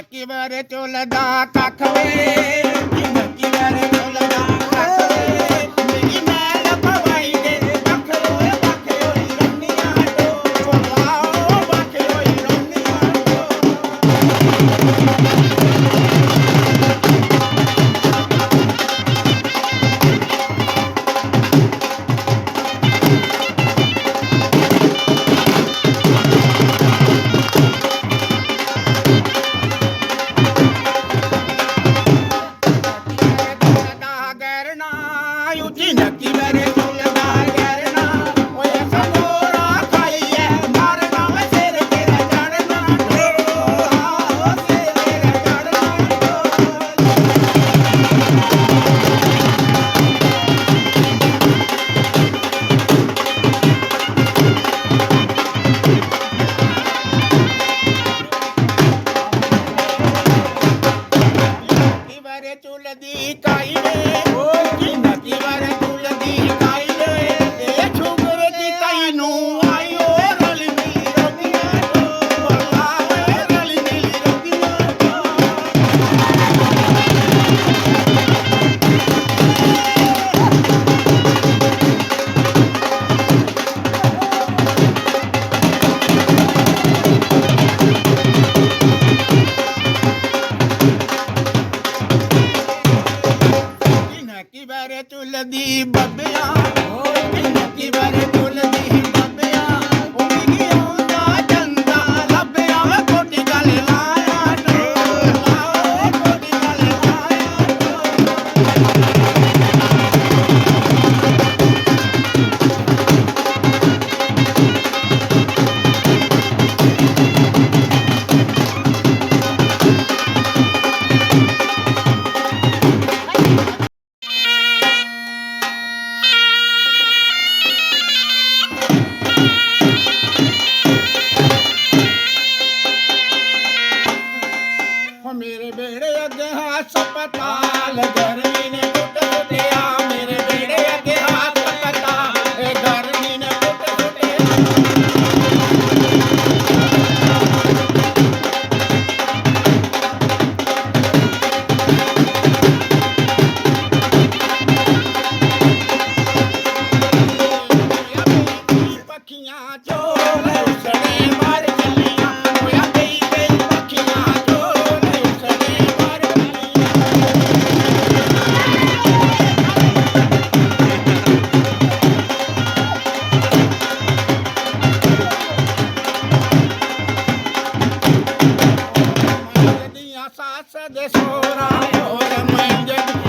ਨੱਕੀ ਵਾਰੇ ਝੁਲਦਾ ਕੱਖ ਵੇ ਨੱਕੀ ਵਾਰੇ ਝੁਲਦਾ ਕੱਖ ਵੇ ਮੇਰੀ ਮੈਲ ਪਵਾਈ ਦੇ ਕੱਖ ਰੋਏ ਕੱਖ ਹੋਈ ਰੰਨੀਆਂ ਢੋਲਾ ਕੱਖ ਹੋਈ ਰੰਨੀਆਂ ਨੱਕੀ ਵਾਰੇ ਝੁਲਦਾ ਗੈਰਨਾ ਓਏ ਸਮੋਰਾ ਖਾਈਏ ਮਾਰਨਾ ਵੇ ਸਿਰ ਤੇਰਾ ਚੜਨਾ ਢੋਲਾ ਸਿਰ ਤੇਰਾ ਚੜਨਾ ਨੱਕੀ ਵਾਰੇ ਝੁਲਦੀ ਕਾਈ ਵੇ ਓਏ ਨੱਕੀ ਵਾਰੇ ਨੱਕੀ ਵਾਰੇ ਝੁਲਦੀ ਬੱਬਿਆਂ ਓਏ ਨੱਕੀ ਵਾਰੇ ਝੁਲਦੀ ਬੱਬਿਆਂ ਉਹ ਵੀ ਆਉਂਦਾ ਚੰਦਾ ਲੱਭਿਆ ਕੋਟੀ ਗਲ ਲਾਇਆ ਢੋਲਾ ਕੋਟੀ ਗਲ ਮੇਰੇ ਬੇੜੇ ਅੱਗੇ ਹਸਪਤਾਲ ਗਰਮੀ ਨੇ ਟੁੱਟ ਟੁੱਟਿਆ ਮੇਰੇ ਬੇੜੇ ਅੱਗੇ ਹਸਪਤਾਲ ਇਹ ਗਰਮੀ ਨੇ ਟੁੱਟ ਟੁੱਟਿਆ ਪੱਖੀਆਂ ਚੋਲ ਉਸਨੇ ਮਾਰ ਚੱਲੀਆਂ ਹੋਇਆ ਗਈ ਗਈ ਪੱਖੀਆਂ ਸਾਸ ਦੇ ਸੋਰਾ ਹੋਰ ਮੰਜੇ